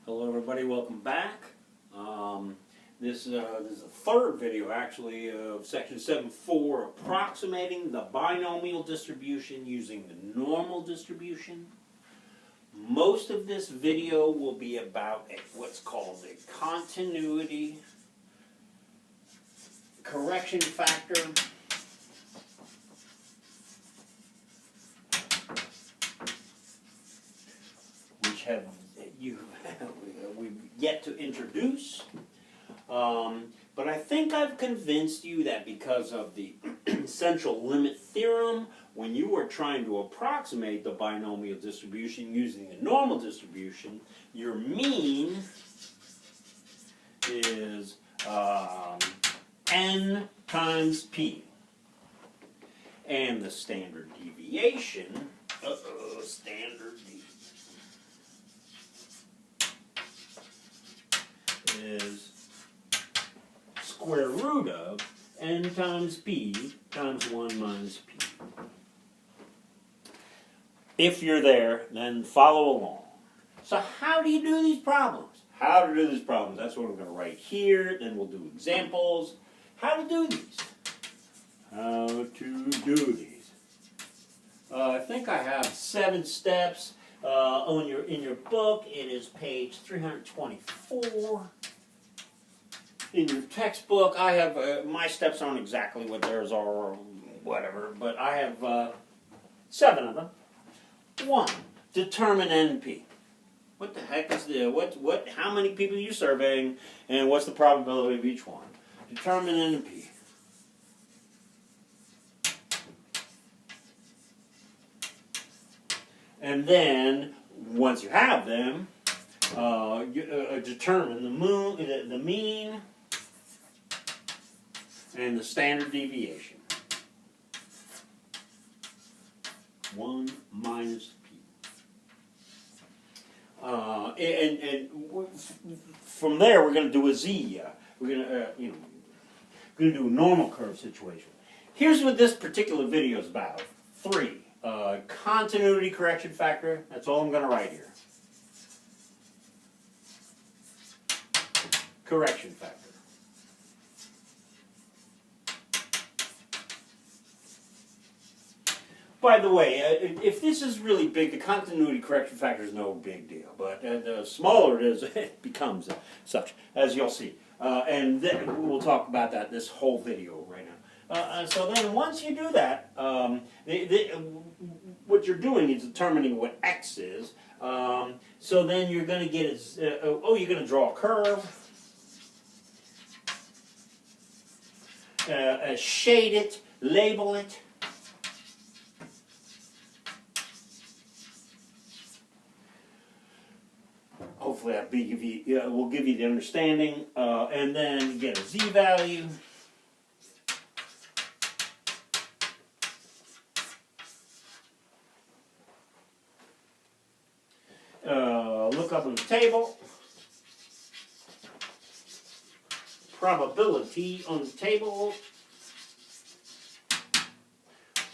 Hello everybody, welcome back. This is the third video actually of section 7.4, approximating the binomial distribution using the normal distribution. Most of this video will be about what's called a continuity correction factor. Which we've yet to introduce. But I think I've convinced you that because of the central limit theorem, when you are trying to approximate the binomial distribution using the normal distribution, your mean is n times p. And the standard deviation, is square root of n times p times 1 minus p. If you're there, then follow along. So how do you do these problems? How to do these problems, that's what I'm going to write here, then we'll do examples. How to do these. How to do these. I think I have 7 steps. In your book, it is page 324. In your textbook, I have, my steps aren't exactly what theirs are or whatever, but I have 7 of them. 1, determine NP. What the heck is how many people are you surveying, and what's the probability of each one? Determine NP. And then, once you have them, determine the mean and the standard deviation. 1 minus p. And from there, we're going to do a z. We're going to do a normal curve situation. Here's what this particular video is about. 3. Continuity correction factor. That's all I'm going to write here. Correction factor. By the way, if this is really big, the continuity correction factor is no big deal. But the smaller it is, it becomes such, as you'll see. And then we'll talk about that this whole video right now. So then once you do that, what you're doing is determining what x is. So then you're going to get, you're going to draw a curve. Shade it, label it. Hopefully that will give you the understanding. And then you get a z-value. Look up on the table. Probability on the table.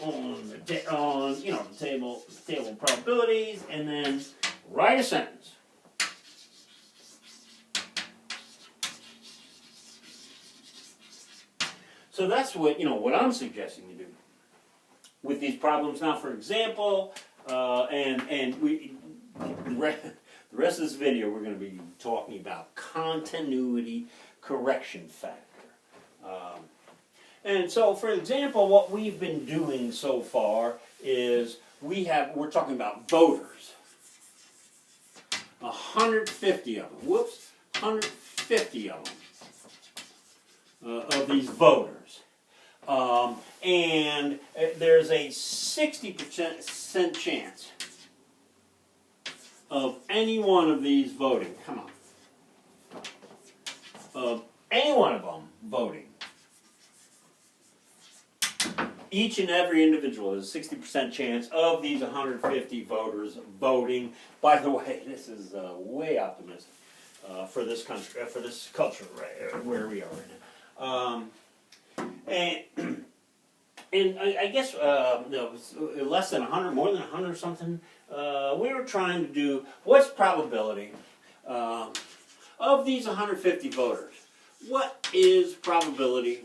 On the table of probabilities, and then write a sentence. So that's what I'm suggesting you do with these problems. Now, for example, the rest of this video, we're going to be talking about continuity correction factor. And so, for example, what we've been doing so far is we're talking about voters. 150 of them. Whoops, 150 of them. Of these voters. And there's a 60% chance of any one of these voting. Come on. Of any one of them voting. Each and every individual has a 60% chance of these 150 voters voting. By the way, this is way optimistic for this country, for this culture right where we are right now. And I guess less than 100, more than 100 or something. We were trying to do what's probability Of these 150 voters, what is probability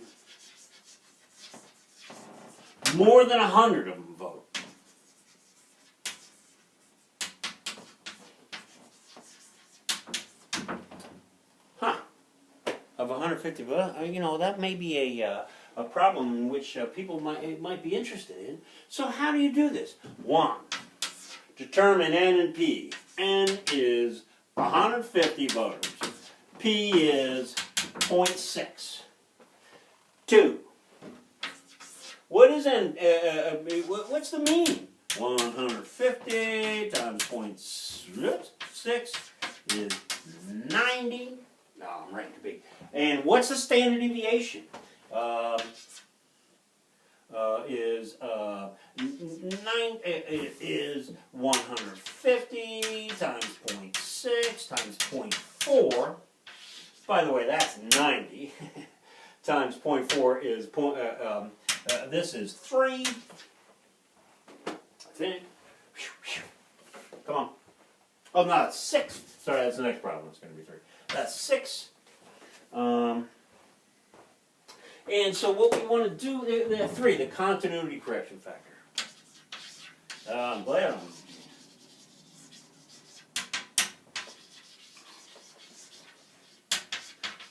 more than 100 of them vote? Huh. Of 150 voters, that may be a problem in which people might be interested in. So how do you do this? 1. Determine N and P. N is 150 voters. P is 0.6. 2. What is N? What's the mean? 150 times 0.6 is 90. No, I'm writing too big. And what's the standard deviation? Is 150 times 0.6 times 0.4. By the way, that's 90 times 0.4 is this is 3. I think. Come on. Oh no, it's 6. Sorry, that's the next problem. It's going to be 3. That's 6. And so what we want to do, there are 3, the continuity correction factor. I'm glad I'm...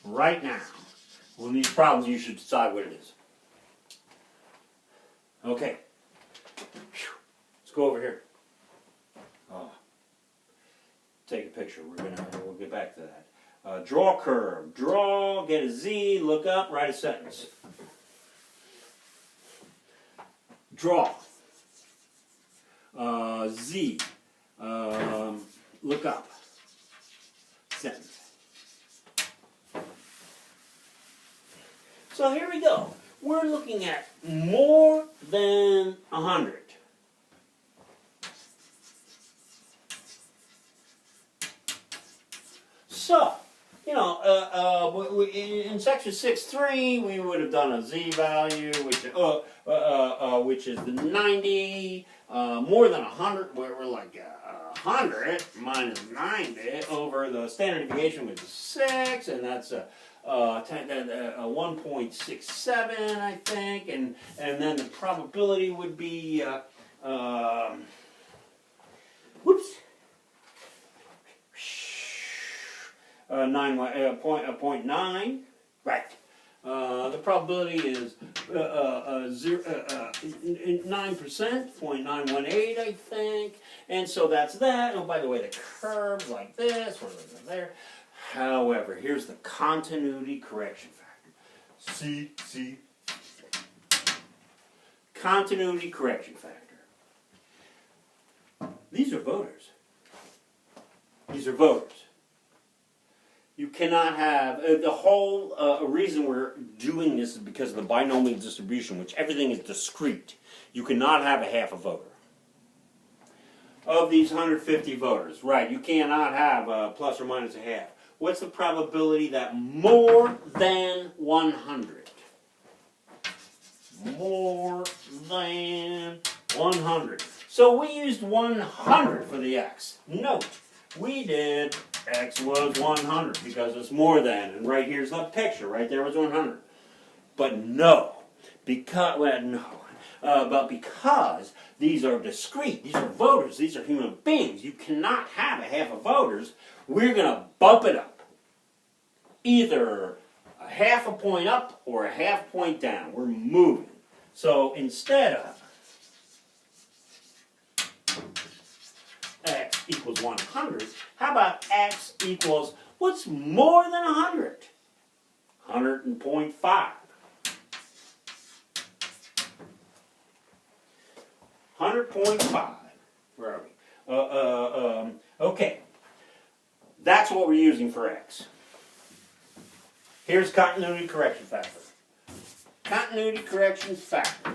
Right now, on these problems, you should decide what it is. Okay. Let's go over here. Take a picture. We'll get back to that. Draw a curve. Draw, get a Z, look up, write a sentence. Draw. Z. Look up. Sentence. So here we go. We're looking at more than 100. So, in section 6.3, we would have done a Z value, which is the 90, more than 100, we're like 100 minus 90 over the standard deviation, which is 6, and that's 1.67, I think, and then the probability would be, whoops, 0.9, right. The probability is 9%, 0.918, I think. And so that's that. Oh, by the way, the curves like this, or there. However, here's the continuity correction factor. C. Continuity correction factor. These are voters. These are voters. You cannot have, the whole reason we're doing this is because of the binomial distribution, which everything is discrete. You cannot have a half a voter. Of these 150 voters, right, you cannot have plus or minus a half. What's the probability that more than 100? More than 100. So we used 100 for the x. Note, we did x was 100 because it's more than, and right here's the picture, right there was 100. But no, because, but because these are discrete, these are voters, these are human beings, you cannot have a half of voters, we're going to bump it up. Either a half a point up or a half point down. We're moving. So instead of x equals 100, how about x equals, what's more than 100? 100.5. 100.5. Where are we? Okay. That's what we're using for x. Here's continuity correction factor. Continuity correction factor.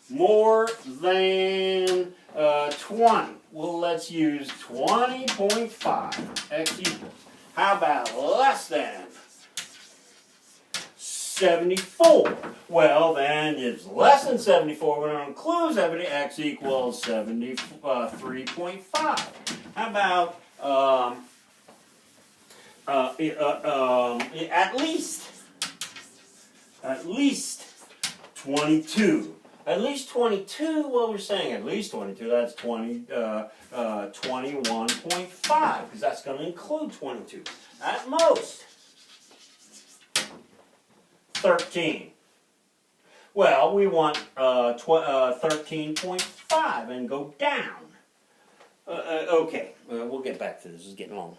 More than 20. Well, let's use 20.5. X equals. How about less than 74? Well, then it's less than 74. We're going to include 70. X equals 73.5. How about At least 22. At least 22, well, we're saying at least 22, that's 21.5, because that's going to include 22. At most, 13. Well, we want 13.5 and go down. Okay, we'll get back to this. This is getting long.